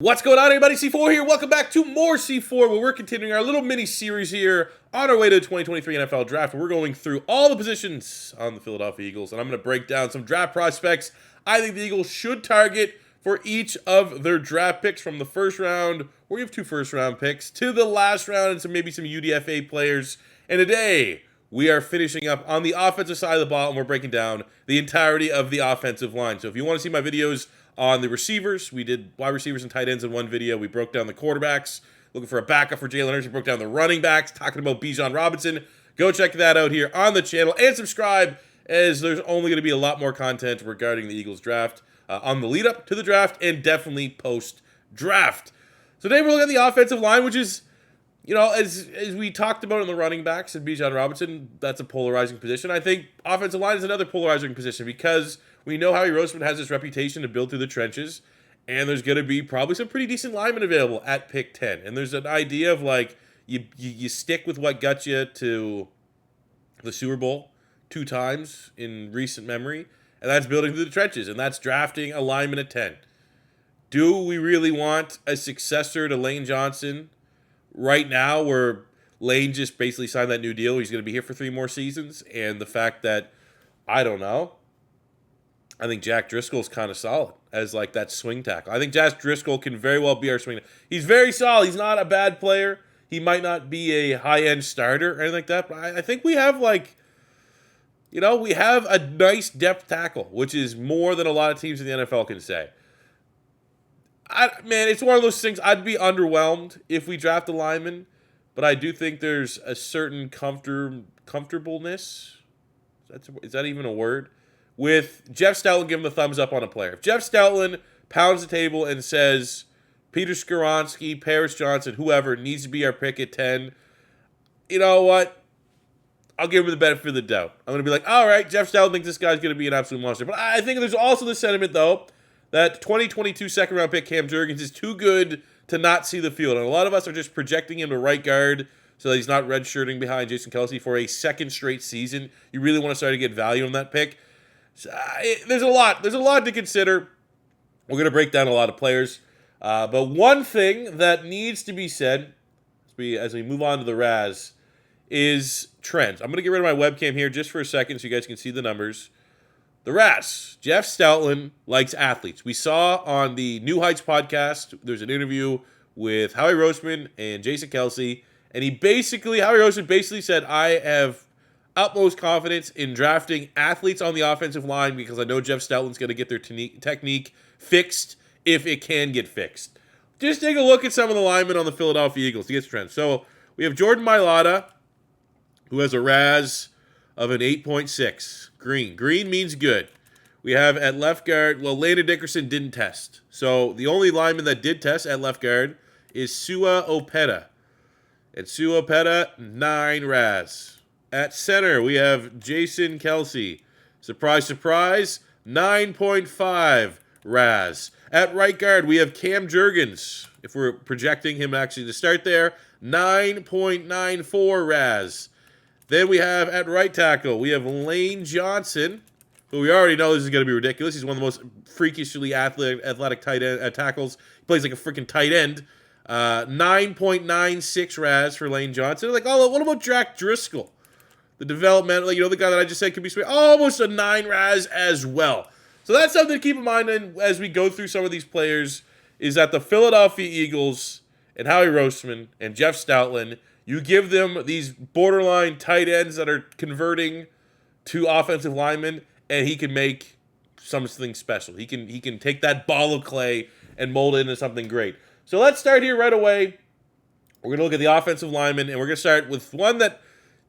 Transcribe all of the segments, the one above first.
What's going on, everybody? C4 here. Welcome back to more C4, where we're continuing our little mini-series here on our way to the 2023 NFL Draft, where we're going through all the positions on the Philadelphia Eagles, and I'm going to break down some draft prospects I think the Eagles should target for each of their draft picks from the first round, where we have 2 first-round picks, to the last round, and maybe some UDFA players. And today, we are finishing up on the offensive side of the ball, and we're breaking down the entirety of the offensive line. So if you want to see my videos on the receivers, we did wide receivers and tight ends in one video. We broke down the quarterbacks, looking for a backup for Jalen Hurts. We broke down the running backs, talking about Bijan Robinson. Go check that out here on the channel and subscribe, as there's only going to be a lot more content regarding the Eagles draft on the lead up to the draft and definitely post-draft. So today we're looking at the offensive line, which is, you know, as we talked about in the running backs and Bijan Robinson, that's a polarizing position. I think offensive line is another polarizing position because we know Howie Roseman has this reputation to build through the trenches, and there's going to be probably some pretty decent linemen available at pick 10. And there's an idea of, like, you stick with what got you to the Super Bowl 2 times in recent memory, and that's building through the trenches, and that's drafting a lineman at 10. Do we really want a successor to Lane Johnson right now, where Lane just basically signed that new deal? He's going to be here for 3 more seasons, and the fact that, I don't know, I think Jack Driscoll's kind of solid as, like, that swing tackle. I think Jack Driscoll can very well be our swing tackle. He's very solid. He's not a bad player. He might not be a high-end starter or anything like that, but I think we have, like, you know, we have a nice depth tackle, which is more than a lot of teams in the NFL can say. Man, it's one of those things. I'd be underwhelmed if we draft a lineman, but I do think there's a certain comfortableness. Is that even a word? With Jeff Stoutland giving the thumbs up on a player. If Jeff Stoutland pounds the table and says, Peter Skronski, Paris Johnson, whoever, needs to be our pick at 10, you know what? I'll give him the benefit of the doubt. I'm going to be like, all right, Jeff Stoutland thinks this guy's going to be an absolute monster. But I think there's also the sentiment, though, that 2022 second-round pick Cam Jurgens is too good to not see the field. And a lot of us are just projecting him to right guard so that he's not redshirting behind Jason Kelce for a second straight season. You really want to start to get value on that pick. So, there's a lot to consider. We're going to break down a lot of players. But one thing that needs to be said as we move on to the Raz is trends. I'm going to get rid of my webcam here just for a second so you guys can see the numbers. The Raz, Jeff Stoutland likes athletes. We saw on the New Heights podcast, there's an interview with Howie Roseman and Jason Kelce, and Howie Roseman basically said, I have utmost confidence in drafting athletes on the offensive line because I know Jeff Stoutland's going to get their technique fixed if it can get fixed. Just take a look at some of the linemen on the Philadelphia Eagles to get trends. So we have Jordan Mailata, who has a RAS of an 8.6. Green means good. We have at left guard, well, Landon Dickerson didn't test. So the only lineman that did test at left guard is Sua Opeta. At Sua Opeta, 9 RAS. At center, we have Jason Kelce. Surprise, surprise, 9.5 RAS. At right guard, we have Cam Jurgens. If we're projecting him actually to start there, 9.94 RAS. Then we have at right tackle, we have Lane Johnson, who we already know this is going to be ridiculous. He's one of the most freakishly athletic tight end tackles. He plays like a freaking tight end. 9.96 RAS for Lane Johnson. Like, oh, what about Jack Driscoll? The developmental, the guy that I just said could be almost a 9 RAS as well. So that's something to keep in mind as we go through some of these players, is that the Philadelphia Eagles and Howie Roseman and Jeff Stoutland, you give them these borderline tight ends that are converting to offensive linemen, and he can make something special. He can take that ball of clay and mold it into something great. So let's start here right away. We're going to look at the offensive lineman, and we're going to start with one that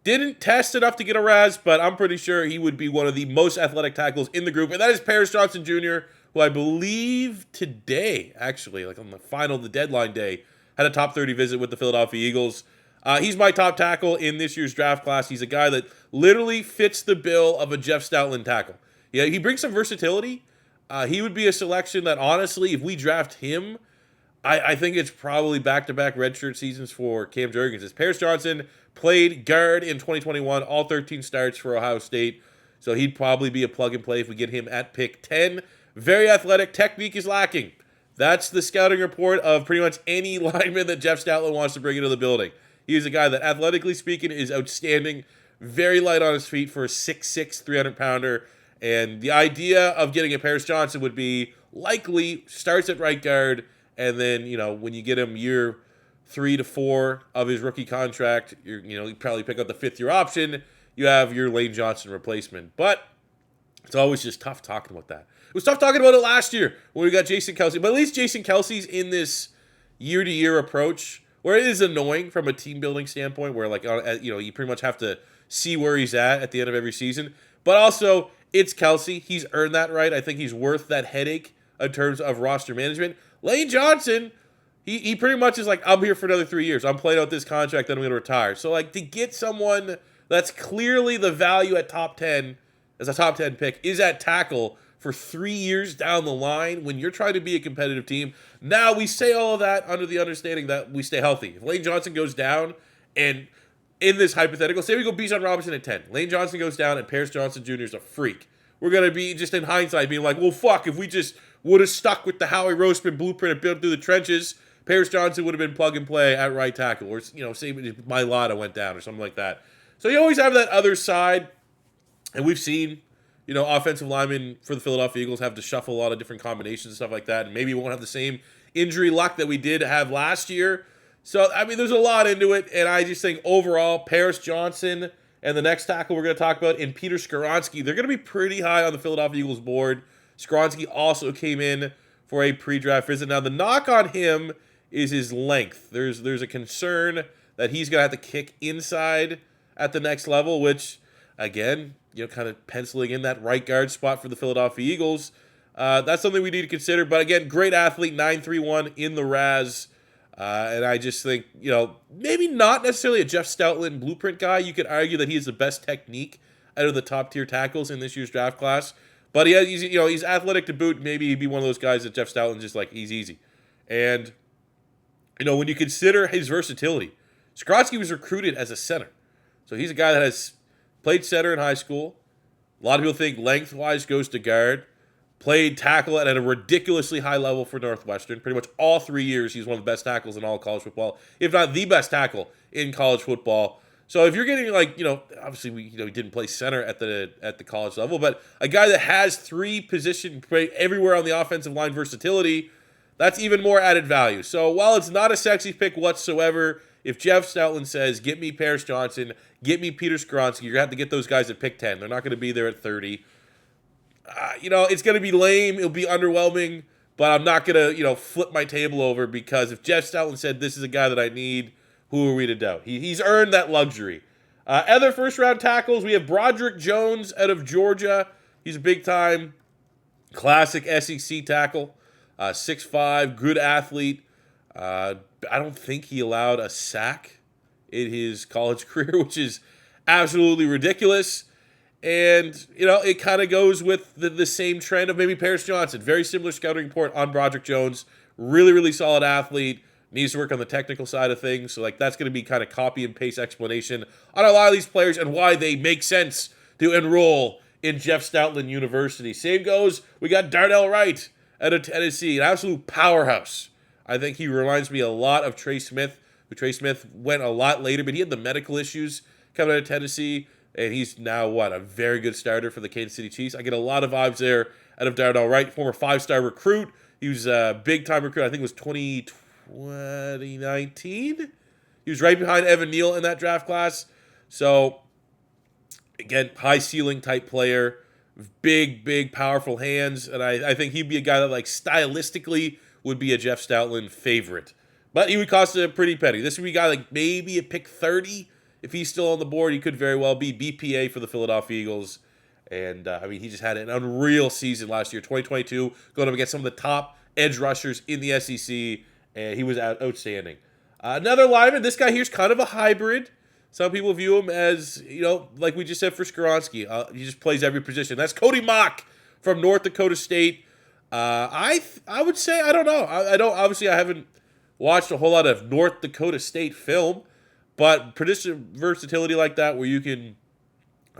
didn't test enough to get a RAS, but I'm pretty sure he would be one of the most athletic tackles in the group, and that is Paris Johnson Jr., who I believe today, actually, like on the deadline day, had a top 30 visit with the Philadelphia Eagles. He's my top tackle in this year's draft class. He's a guy that literally fits the bill of a Jeff Stoutland tackle. Yeah, he brings some versatility. He would be a selection that, honestly, if we draft him, I think it's probably back-to-back redshirt seasons for Cam Jurgens. As Paris Johnson played guard in 2021, all 13 starts for Ohio State, so he'd probably be a plug-and-play if we get him at pick 10. Very athletic. Technique is lacking. That's the scouting report of pretty much any lineman that Jeff Stoutland wants to bring into the building. He's a guy that, athletically speaking, is outstanding. Very light on his feet for a 6'6", 300-pounder. And the idea of getting a Paris Johnson would be likely starts at right guard, and then, when you get him year 3 to 4 of his rookie contract, you probably pick up the 5th-year option. You have your Lane Johnson replacement. But it's always just tough talking about that. It was tough talking about it last year when we got Jason Kelce. But at least Jason Kelce's in this year-to-year approach where it is annoying from a team-building standpoint, where, you pretty much have to see where he's at the end of every season. But also, it's Kelce. He's earned that right. I think he's worth that headache in terms of roster management. Lane Johnson, he pretty much is like, I'm here for another 3 years. I'm playing out this contract, then I'm going to retire. So, to get someone that's clearly the value at top 10, as a top 10 pick, is at tackle for 3 years down the line when you're trying to be a competitive team. Now, we say all of that under the understanding that we stay healthy. If Lane Johnson goes down, and in this hypothetical, say we go Bijan Robinson at 10. Lane Johnson goes down, and Paris Johnson Jr. is a freak. We're going to be, just in hindsight, being like, well, fuck, if we just would have stuck with the Howie Roseman blueprint and built through the trenches, Paris Johnson would have been plug and play at right tackle. Or, say Mailata went down or something like that. So you always have that other side, and we've seen, offensive linemen for the Philadelphia Eagles have to shuffle a lot of different combinations and stuff like that, and maybe we won't have the same injury luck that we did have last year. So, there's a lot into it, and I just think overall, Paris Johnson and the next tackle we're going to talk about, in Peter Skronski, they're going to be pretty high on the Philadelphia Eagles board. Skronski also came in for a pre-draft visit. Now, the knock on him is his length. There's a concern that he's going to have to kick inside at the next level, which, again, kind of penciling in that right guard spot for the Philadelphia Eagles. That's something we need to consider. But again, great athlete, 9'3" in the RAS. And I just think, maybe not necessarily a Jeff Stoutland blueprint guy. You could argue that he has the best technique out of the top tier tackles in this year's draft class. But he's athletic to boot. Maybe he'd be one of those guys that Jeff Stoutland's just like, he's easy. And, when you consider his versatility, Skronski was recruited as a center. So he's a guy that has played center in high school. A lot of people think lengthwise goes to guard. Played tackle at a ridiculously high level for Northwestern. Pretty much all 3 years, he's one of the best tackles in all college football, if not the best tackle in college football. So if you're getting obviously he didn't play center at the college level, but a guy that has 3 position play everywhere on the offensive line versatility, that's even more added value. So while it's not a sexy pick whatsoever, if Jeff Stoutland says, get me Paris Johnson, get me Peter Skronski, you're going to have to get those guys at pick 10. They're not going to be there at 30. It's going to be lame. It'll be underwhelming, but I'm not going to, flip my table over, because if Jeff Stoutland said, this is a guy that I need, who are we to doubt? He's earned that luxury. Other first-round tackles, we have Broderick Jones out of Georgia. He's a big-time classic SEC tackle, 6'5", good athlete. I don't think he allowed a sack in his college career, which is absolutely ridiculous. And, it kind of goes with the same trend of maybe Paris Johnson. Very similar scouting report on Broderick Jones. Really, really solid athlete. Needs to work on the technical side of things. So, that's going to be kind of copy and paste explanation on a lot of these players and why they make sense to enroll in Jeff Stoutland University. Same goes, we got Darnell Wright out of Tennessee. An absolute powerhouse. I think he reminds me a lot of Trey Smith. Trey Smith went a lot later, but he had the medical issues coming out of Tennessee. And he's now, a very good starter for the Kansas City Chiefs. I get a lot of vibes there out of Darnell Wright, former 5-star recruit. He was a big-time recruit. I think it was 2019. He was right behind Evan Neal in that draft class. So, again, high-ceiling type player. Big, powerful hands. And I think he'd be a guy that, stylistically would be a Jeff Stoutland favorite. But he would cost a pretty penny. This would be a guy maybe a pick 30. If he's still on the board, he could very well be BPA for the Philadelphia Eagles. And, he just had an unreal season last year, 2022, going up against some of the top edge rushers in the SEC, and he was outstanding. Another lineman, this guy here is kind of a hybrid. Some people view him as, like we just said for Skronski, he just plays every position. That's Cody Mock from North Dakota State. I would say, I don't know. I haven't watched a whole lot of North Dakota State film. But prediction versatility like that, where you can,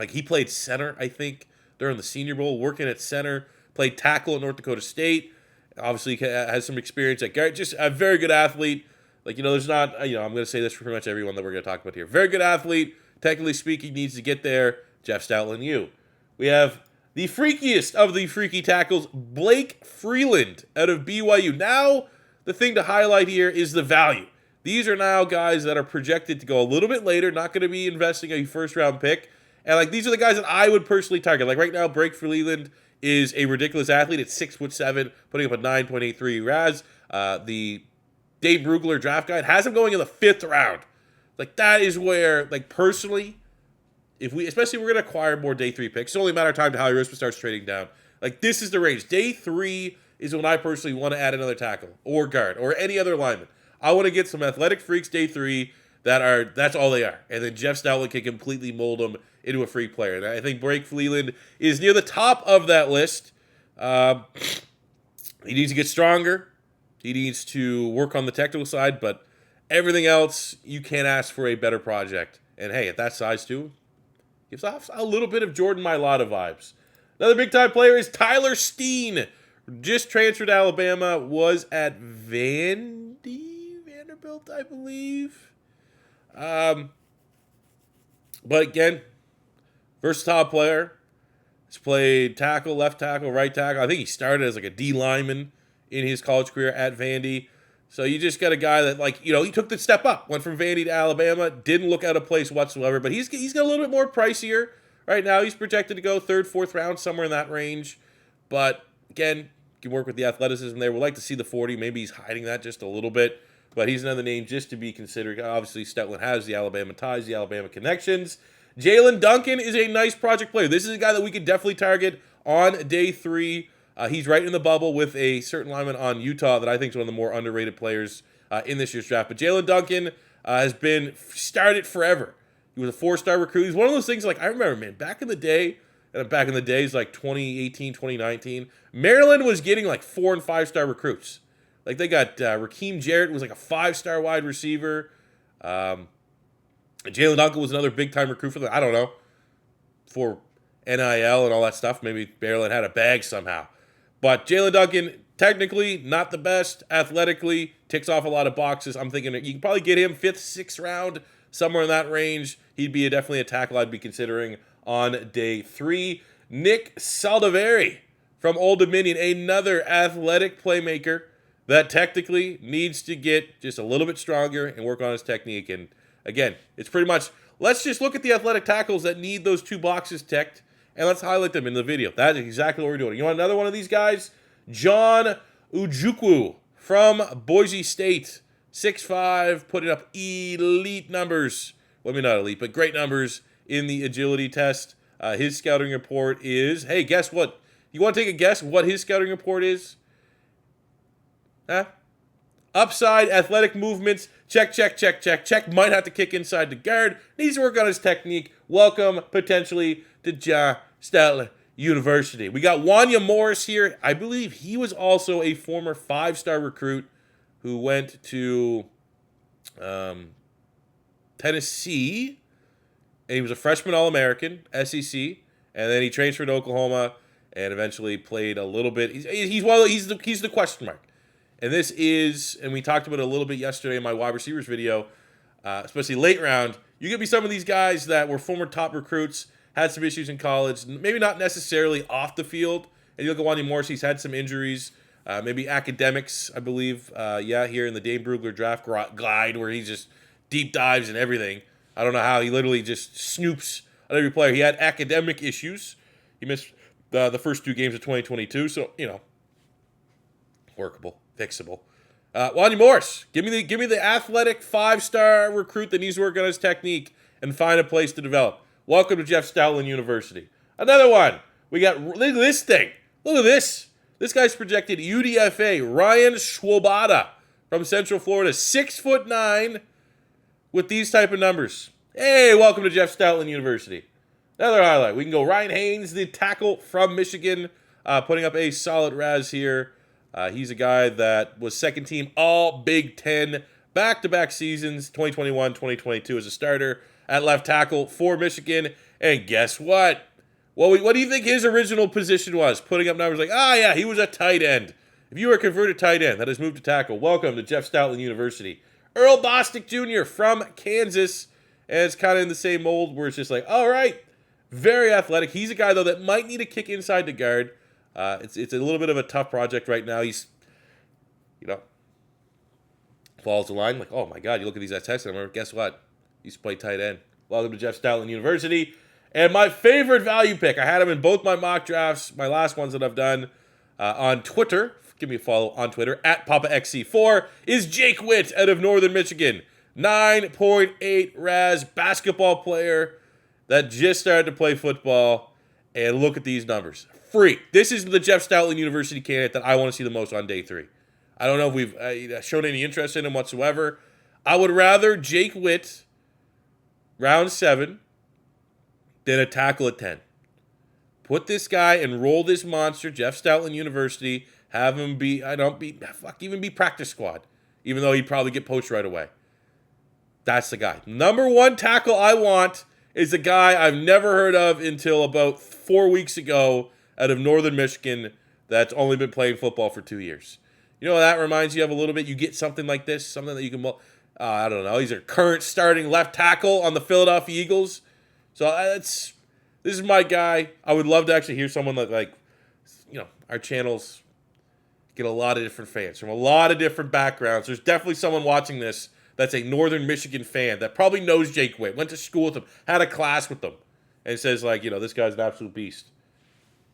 he played center, I think, during the Senior Bowl, working at center, played tackle at North Dakota State. Obviously, has some experience at guard. Just a very good athlete. Like, there's not, I'm going to say this for pretty much everyone that we're going to talk about here. Very good athlete. Technically speaking, needs to get there. Jeff Stoutland, you. We have the freakiest of the freaky tackles, Blake Freeland out of BYU. Now, the thing to highlight here is the value. These are now guys that are projected to go a little bit later, not going to be investing a first-round pick. And, these are the guys that I would personally target. Right now, Blake Freeland is a ridiculous athlete. It's 6'7", putting up a 9.83 RAS. The Dave Brugler draft guide has him going in the 5th round. That is where, personally, especially if we're going to acquire more day 3 picks, it's only a matter of time to how Arizona starts trading down. This is the range. Day 3 is when I personally want to add another tackle or guard or any other lineman. I want to get some athletic freaks day 3 that's all they are. And then Jeff Stoutland can completely mold them into a freak player. And I think Blake Freeland is near the top of that list. He needs to get stronger. He needs to work on the technical side, but everything else, you can't ask for a better project. And hey, at that size too, gives off a little bit of Jordan Mailata vibes. Another big-time player is Tyler Steen. Just transferred to Alabama, was at Vanderbilt, I believe. But again, versatile player. He's played tackle, left tackle, right tackle. I think he started as a D lineman in his college career at Vandy. So you just got a guy that, he took the step up. Went from Vandy to Alabama. Didn't look out of place whatsoever. But he's got a little bit more pricier. Right now, he's projected to go 3rd, 4th round, somewhere in that range. But, again, can work with the athleticism there. We'd like to see the 40. Maybe he's hiding that just a little bit. But he's another name just to be considered. Obviously, Stoutland has the Alabama ties, the Alabama connections. Jalen Duncan is a nice project player. This is a guy that we could definitely target on day 3. He's right in the bubble with a certain lineman on Utah that I think is one of the more underrated players in this year's draft. But Jalen Duncan has been started forever. He was a 4-star recruit. He's one of those things, I remember, man, back in the days, 2018, 2019, Maryland was getting 4- and 5-star recruits. They got Rakeem Jarrett was a 5-star wide receiver. Jalen Duncan was another big-time recruit for them. I don't know, for NIL and all that stuff. Maybe Maryland had a bag somehow. But Jalen Duncan, technically, not the best. Athletically, ticks off a lot of boxes. I'm thinking you can probably get him 5th, 6th round, somewhere in that range. He'd be definitely a tackle I'd be considering on day 3. Nick Saldivari from Old Dominion, another athletic playmaker that technically needs to get just a little bit stronger and work on his technique. And again, it's pretty much, let's just look at the athletic tackles that need those 2 boxes ticked, and let's highlight them in the video. That is exactly what we're doing. You want another one of these guys? John Ujjukwu from Boise State. 6'5", putting up elite numbers. Well, maybe not elite, but great numbers in the agility test. His scouting report is, hey, guess what? You want to take a guess what his scouting report is? Huh? Upside, athletic movements, check. Might have to kick inside the guard. Needs to work on his technique. Welcome, potentially, to Stoutland University. We got Wanya Morris here. I believe he was also a former 5-star recruit who went to Tennessee, and he was a freshman All-American, SEC, and then he transferred to Oklahoma and eventually played a little bit. He's the question mark. And this is, and we talked about it a little bit yesterday in my wide receivers video, especially late round. You could be some of these guys that were former top recruits, had some issues in college, maybe not necessarily off the field. And you look at Wanya Morris, he's had some injuries, maybe academics, I believe. Here in the Dave Brugler draft glide where he just deep dives and everything. I don't know how. He literally just snoops on every player. He had academic issues. He missed the first 2 games of 2022, so, workable, fixable. Wanya Morris, give me the athletic 5-star recruit that needs to work on his technique and find a place to develop. Welcome to Jeff Stoutland University. Another one. We got, look at this thing. Look at this. This guy's projected UDFA, Ryan Schwabada from Central Florida, 6'9", with these type of numbers. Hey, welcome to Jeff Stoutland University. Another highlight. We can go Ryan Haynes, the tackle from Michigan, putting up a solid RAS here. He's a guy that was second team all Big Ten back-to-back seasons, 2021, 2022 as a starter at left tackle for Michigan. And guess what? What do you think his original position was? Putting up numbers like, he was a tight end. If you are a converted tight end that has moved to tackle, welcome to Jeff Stoutland University. Earl Bostic Jr. from Kansas, and it's kind of in the same mold where it's just like, all right, very athletic. He's a guy, though, that might need a kick inside the guard. It's a little bit of a tough project right now. He's, follows the line like, oh my God, you look at these tests, and I'm like, guess what? He used to play tight end. Welcome to Jeff Stoutland University. And my favorite value pick, I had him in both my mock drafts, my last ones that I've done on Twitter. Give me a follow on Twitter, at PapaXC4, is Jake Witt out of Northern Michigan. 9.8 RAS basketball player that just started to play football. And look at these numbers. Freak. This is the Jeff Stoutland University candidate that I want to see the most on day 3. I don't know if we've shown any interest in him whatsoever. I would rather Jake Witt, round 7, than a tackle at 10. Put this guy and roll this monster, Jeff Stoutland University, have him be practice squad, even though he'd probably get poached right away. That's the guy. Number 1 tackle I want is a guy I've never heard of until about 4 weeks ago out of Northern Michigan that's only been playing football for 2 years. You know what that reminds you of a little bit? You get something like this, something that you can, I don't know. He's a current starting left tackle on the Philadelphia Eagles. So this is my guy. I would love to actually hear someone like our channels get a lot of different fans from a lot of different backgrounds. There's definitely someone watching this that's a Northern Michigan fan that probably knows Jake Witt, went to school with him, had a class with them, and says this guy's an absolute beast.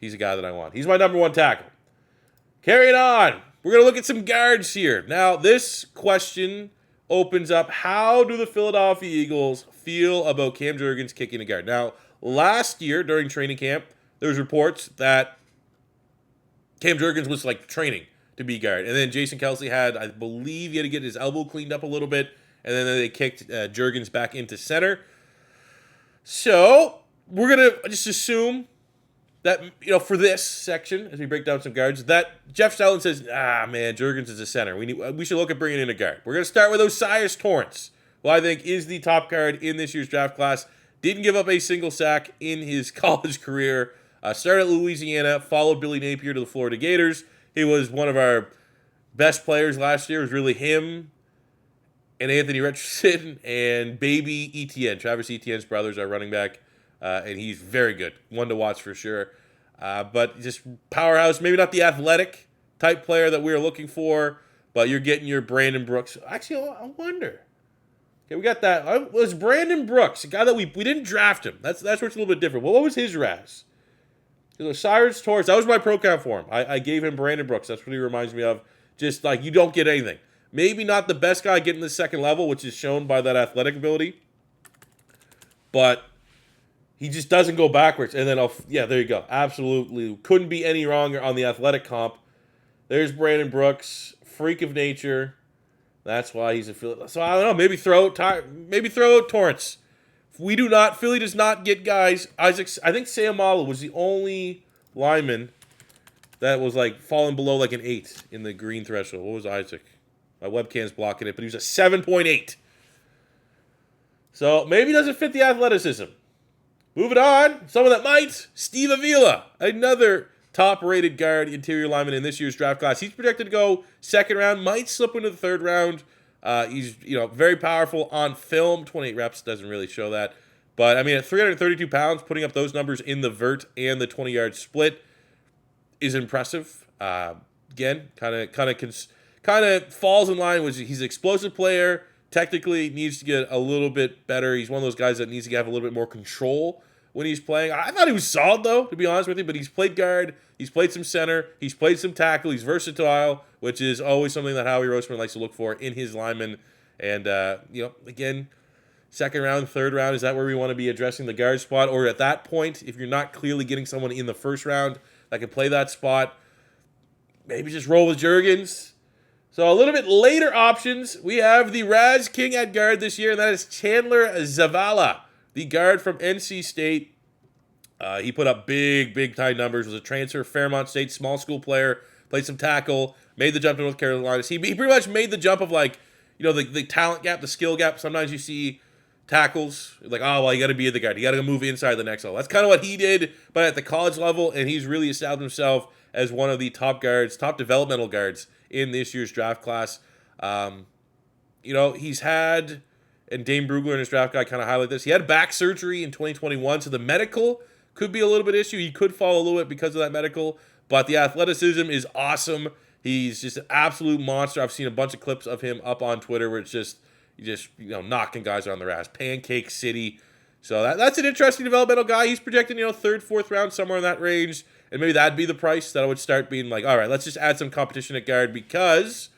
He's a guy that I want. He's my number 1 tackle. Carrying on. We're going to look at some guards here. Now, this question opens up, how do the Philadelphia Eagles feel about Cam Jurgens kicking a guard? Now, last year during training camp, there was reports that Cam Jurgens was training to be guard. And then Jason Kelsey I believe he had to get his elbow cleaned up a little bit. And then they kicked Jurgens back into center. So, we're going to just assume that, for this section, as we break down some guards, that Jeff Stoutland says, man, Jurgens is a center. We should look at bringing in a guard. We're going to start with Osiris Torrance, who I think is the top guard in this year's draft class. Didn't give up a single sack in his college career. Started at Louisiana, followed Billy Napier to the Florida Gators. He was one of our best players last year. It was really him and Anthony Richardson and baby Etienne. Travis Etienne's brothers are running back. And he's very good. One to watch for sure. But just powerhouse, maybe not the athletic type player that we were looking for, but you're getting your Brandon Brooks. Actually, I wonder. Okay, we got that. Was Brandon Brooks, a guy that we didn't draft him. That's where it's a little bit different. Well, what was his RAS? Cyrus Torres, that was my pro count for him. I gave him Brandon Brooks. That's what he reminds me of. Just you don't get anything. Maybe not the best guy getting the second level, which is shown by that athletic ability. But he just doesn't go backwards. And then, there you go. Absolutely. Couldn't be any wronger on the athletic comp. There's Brandon Brooks, freak of nature. That's why he's a Philly. So I don't know. Maybe throw out Torrance. Philly does not get guys. I think Sayamala was the only lineman that was falling below an 8 in the green threshold. What was Isaac? My webcam's blocking it, but he was a 7.8. So maybe he doesn't fit the athleticism. Moving on, someone that might, Steve Avila, another top-rated guard interior lineman in this year's draft class. He's projected to go second round, might slip into the third round. He's very powerful on film. 28 reps doesn't really show that, but at 332 pounds, putting up those numbers in the vert and the 20-yard split is impressive. Again, kind of falls in line with he's an explosive player. Technically, needs to get a little bit better. He's one of those guys that needs to have a little bit more control when he's playing. I thought he was solid, though, to be honest with you, but he's played guard, he's played some center, he's played some tackle, he's versatile, which is always something that Howie Roseman likes to look for in his linemen. And, again, second round, third round, is that where we want to be addressing the guard spot? Or at that point, if you're not clearly getting someone in the first round that can play that spot, maybe just roll with Jurgens. So a little bit later options, we have the Raz King at guard this year, and that is Chandler Zavala, the guard from NC State. He put up big time numbers, was a transfer, Fairmont State, small school player, played some tackle, made the jump to North Carolina. He pretty much made the jump of the talent gap, the skill gap. Sometimes you see tackles, you got to be the guard. You got to move inside the next level. That's kind of what he did, but at the college level, and he's really established himself as one of the top guards, top developmental guards in this year's draft class. He's had, and Dane Brugler in his draft guide kind of highlight this, he had back surgery in 2021, so the medical could be a little bit issue. He could fall a little bit because of that medical, but the athleticism is awesome. He's just an absolute monster. I've seen a bunch of clips of him up on Twitter where it's just knocking guys on their ass. Pancake City. So that's an interesting developmental guy. He's projected, third, fourth round, somewhere in that range. And maybe that'd be the price that I would start being like, all right, let's just add some competition at guard because,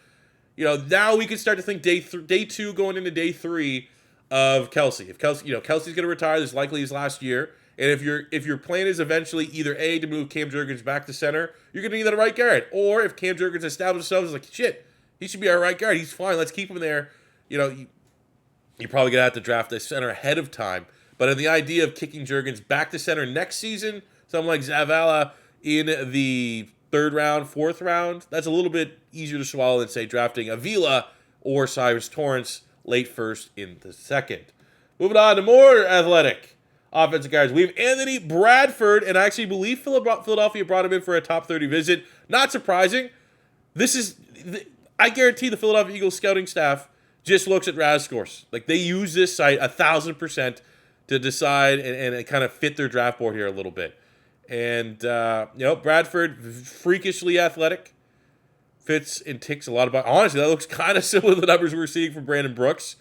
now we can start to think day two going into day three of Kelsey. If Kelsey's going to retire, this is likely his last year. And if your plan is eventually either A, to move Cam Jurgens back to center, you're going to need that right guard. Or if Cam Jurgens establishes himself as like, shit, he should be our right guard. He's fine. Let's keep him there. You're probably going to have to draft a center ahead of time. But in the idea of kicking Jurgens back to center next season, someone like Zavala in the third round, fourth round, that's a little bit easier to swallow than, say, drafting Avila or Cyrus Torrance late first in the second. Moving on to more athletic offensive guys. We have Anthony Bradford, and I actually believe Philadelphia brought him in for a top 30 visit. Not surprising. I guarantee the Philadelphia Eagles scouting staff just looks at RAS scores. Like, they use this site 1,000% to decide and kind of fit their draft board here a little bit. And, Bradford, freakishly athletic, fits and ticks a lot about. Honestly, that looks kind of similar to the numbers we're seeing from Brandon Brooks.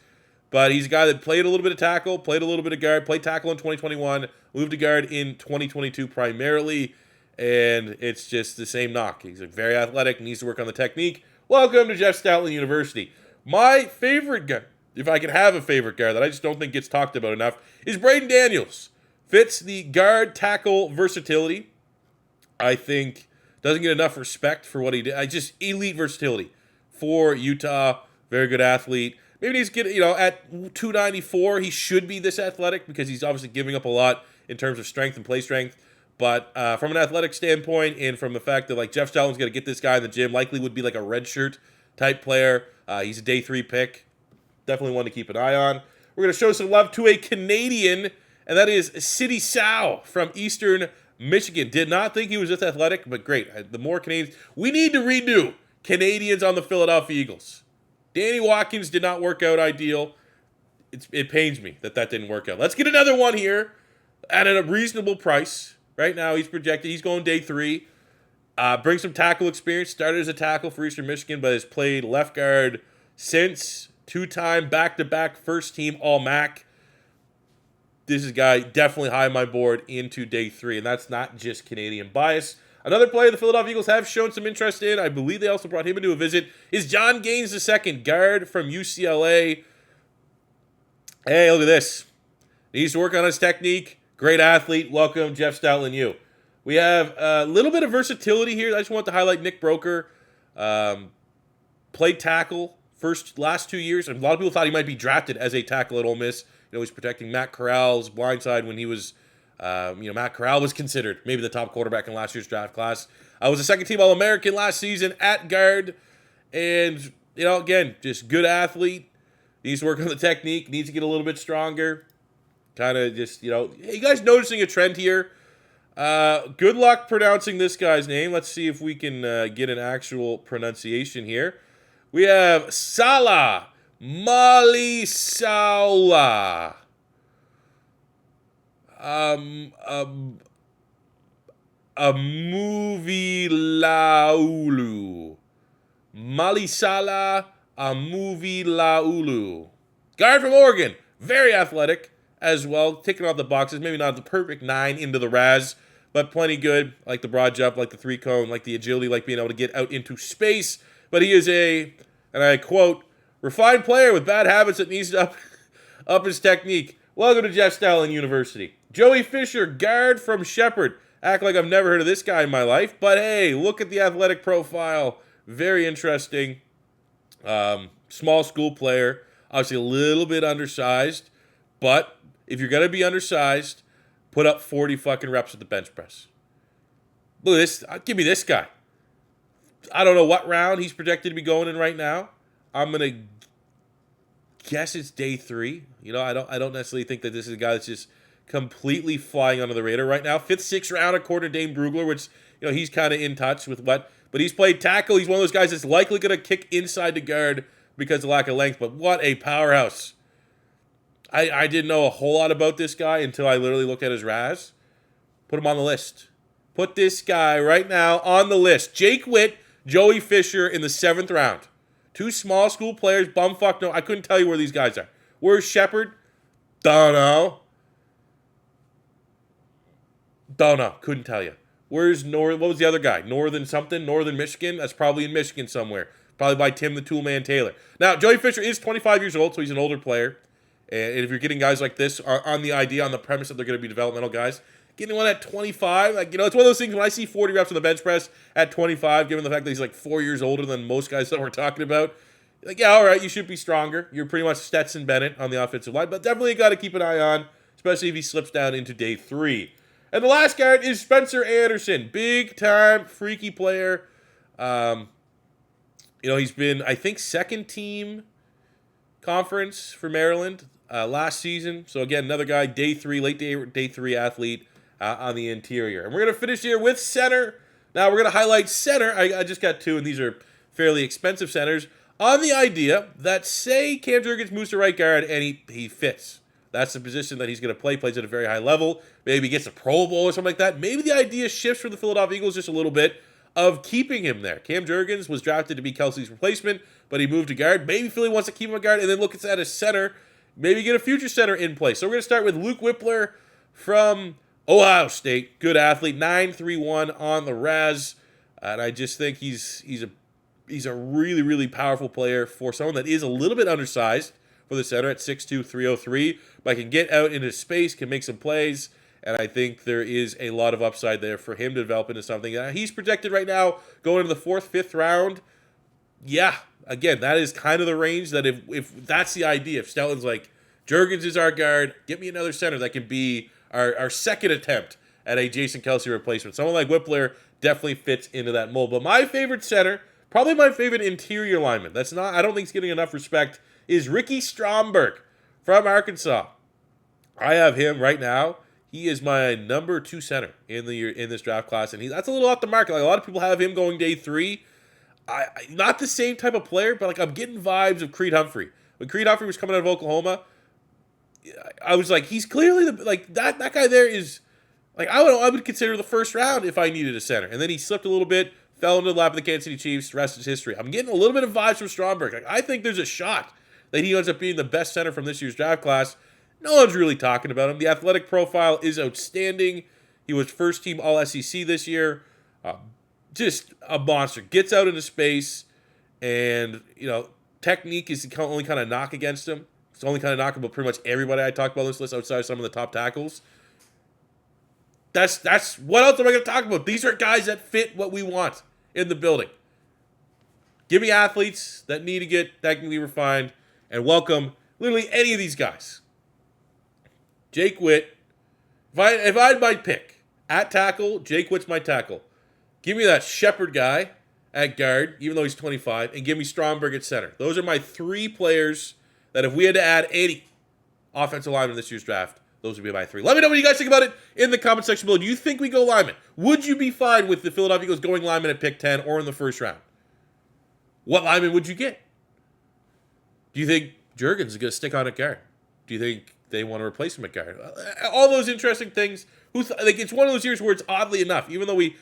But he's a guy that played a little bit of tackle, played a little bit of guard, played tackle in 2021, moved to guard in 2022 primarily, and it's just the same knock. He's very athletic, needs to work on the technique. Welcome to Jeff Stoutland University. My favorite guy, if I can have a favorite guard that I just don't think gets talked about enough, is Braden Daniels. Fits the guard tackle versatility. I think doesn't get enough respect for what he did. Just elite versatility for Utah. Very good athlete. Maybe he's getting, at 294, he should be this athletic because he's obviously giving up a lot in terms of strength and play strength. But from an athletic standpoint and from the fact that, Jeff Stoutland's going to get this guy in the gym, likely would be like a redshirt type player. He's a day 3 pick. Definitely one to keep an eye on. We're going to show some love to a Canadian, and that is Sidy Sow from Eastern Michigan. Did not think he was this athletic, but great. The more Canadians. We need to redo Canadians on the Philadelphia Eagles. Danny Watkins did not work out ideal. It pains me that didn't work out. Let's get another one here at a reasonable price. Right now, he's projected. He's going day 3. Brings some tackle experience. Started as a tackle for Eastern Michigan, but has played left guard since. 2-time back-to-back first-team All-MAC. This is a guy definitely high on my board into day 3, and that's not just Canadian bias. Another player the Philadelphia Eagles have shown some interest in, I believe they also brought him into a visit, is John Gaines II, guard from UCLA. Hey, look at this. Needs to work on his technique. Great athlete. Welcome, Jeff Stoutland U. We have a little bit of versatility here. I just want to highlight Nick Broker. Played tackle last 2 years. And a lot of people thought he might be drafted as a tackle at Ole Miss. He's protecting Matt Corral's blindside when he was... Matt Corral was considered maybe the top quarterback in last year's draft class. I was a second-team All-American last season at guard. And, again, just good athlete. Needs to work on the technique. Needs to get a little bit stronger. Kind of just, you guys noticing a trend here? Good luck pronouncing this guy's name. Let's see if we can get an actual pronunciation here. We have Salah Malisaula. A movie laulu. Malisala a movie laulu. Guard from Oregon. Very athletic as well. Ticking off the boxes. Maybe not the perfect 9 into the RAS, but plenty good. Like the broad jump, like the 3-cone, like the agility, like being able to get out into space. But he is and I quote, refined player with bad habits that needs to up his technique. Welcome to Jeff Stoutland University. Joey Fisher, guard from Shepard. Act like I've never heard of this guy in my life. But hey, look at the athletic profile. Very interesting. Small school player. Obviously a little bit undersized. But if you're going to be undersized, put up 40 fucking reps at the bench press. Look at this. Give me this guy. I don't know what round he's projected to be going in right now. I'm going to guess it's day 3. I don't necessarily think that this is a guy that's just completely flying under the radar right now. 5th, 6th round according to Dane Brugler, which he's kind of in touch with what. But he's played tackle. He's one of those guys that's likely going to kick inside the guard because of lack of length. But what a powerhouse. I didn't know a whole lot about this guy until I literally looked at his RAS. Put him on the list. Put this guy right now on the list. Jake Witt, Joey Fisher in the 7th round. 2 small school players, bumfuck no. I couldn't tell you where these guys are. Where's Shepard? Don't know. Couldn't tell you. Where's what was the other guy? Northern Michigan? That's probably in Michigan somewhere. Probably by Tim the Toolman Taylor. Now, Joey Fisher is 25 years old, so he's an older player. And if you're getting guys like this on the premise that they're going to be developmental guys, getting one at 25, it's one of those things when I see 40 reps on the bench press at 25, given the fact that he's 4 years older than most guys that we're talking about, yeah, all right, you should be stronger. You're pretty much Stetson Bennett on the offensive line, but definitely got to keep an eye on, especially if he slips down into day 3. And the last guard is Spencer Anderson, big-time, freaky player. He's been, I think, 2nd team conference for Maryland last season. So, again, another guy, late day 3 athlete on the interior. And we're going to finish here with center. Now, we're going to highlight center. I just got 2, and these are fairly expensive centers, on the idea that, say, Cam Jurgens moves to right guard, and he fits. That's the position that he's going to play, plays at a very high level. Maybe gets a Pro Bowl or something like that. Maybe the idea shifts for the Philadelphia Eagles just a little bit of keeping him there. Cam Jurgens was drafted to be Kelsey's replacement, but he moved to guard. Maybe Philly wants to keep him a guard and then look at his center. Maybe get a future center in place. So we're going to start with Luke Whippler from Ohio State. Good athlete, 9.31 on the RAS. And I just think he's a really, really powerful player for someone that is a little bit undersized for the center at 6'2", 303, but can get out into space, can make some plays, and I think there is a lot of upside there for him to develop into something. He's projected right now going into the 4th, 5th round. Yeah, again, that is kind of the range that if that's the idea, if Stelton's like, Jurgens is our guard, get me another center that can be our second attempt at a Jason Kelsey replacement. Someone like Whippler definitely fits into that mold. But my favorite center, probably my favorite interior lineman, I don't think he's getting enough respect, is Ricky Stromberg from Arkansas. I have him right now. He is my number 2 center in this draft class, and that's a little off the market. A lot of people have him going day 3. Not the same type of player, but I'm getting vibes of Creed Humphrey. When Creed Humphrey was coming out of Oklahoma, I was like, he's clearly that guy there is I would consider the 1st round if I needed a center. And then he slipped a little bit, fell into the lap of the Kansas City Chiefs. The rest is history. I'm getting a little bit of vibes from Stromberg. I think there's a shot that he ends up being the best center from this year's draft class. No one's really talking about him. The athletic profile is outstanding. He was 1st team All-SEC this year. Just a monster. Gets out into space, and technique is the only kind of knock against him. It's the only kind of knock about pretty much everybody I talked about on this list outside of some of the top tackles. That's what else am I going to talk about? These are guys that fit what we want in the building. Give me athletes that need to get technically refined, and welcome literally any of these guys. Jake Witt. If I had my pick at tackle, Jake Witt's my tackle. Give me that Shepard guy at guard, even though he's 25, and give me Stromberg at center. Those are my 3 players that if we had to add 80 offensive linemen in this year's draft, those would be my 3. Let me know what you guys think about it in the comment section below. Do you think we go lineman? Would you be fine with the Philadelphia Eagles going lineman at pick 10 or in the 1st round? What lineman would you get? Do you think Jurgens is going to stick on at guard? Do you think they want to replace him at guard? All those interesting things. It's one of those years where it's oddly enough, even though we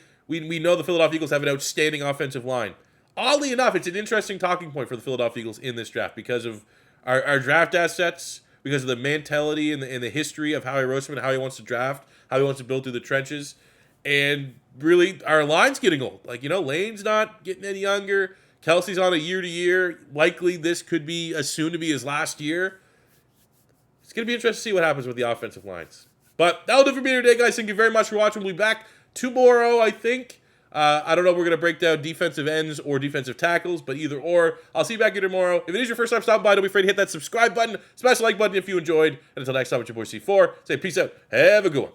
know the Philadelphia Eagles have an outstanding offensive line, oddly enough, it's an interesting talking point for the Philadelphia Eagles in this draft because of our draft assets, because of the mentality and the history of how he roasts him and how he wants to draft, how he wants to build through the trenches, and really our line's getting old. Lane's not getting any younger. Kelsey's on a year-to-year. Likely this could be soon to be his last year. It's going to be interesting to see what happens with the offensive lines. But that'll do it for me today, guys. Thank you very much for watching. We'll be back tomorrow, I think. I don't know if we're going to break down defensive ends or defensive tackles, but either or. I'll see you back here tomorrow. If it is your first time stopping by, don't be afraid to hit that subscribe button, smash the like button if you enjoyed. And until next time, it's your boy C4. Say peace out. Have a good one.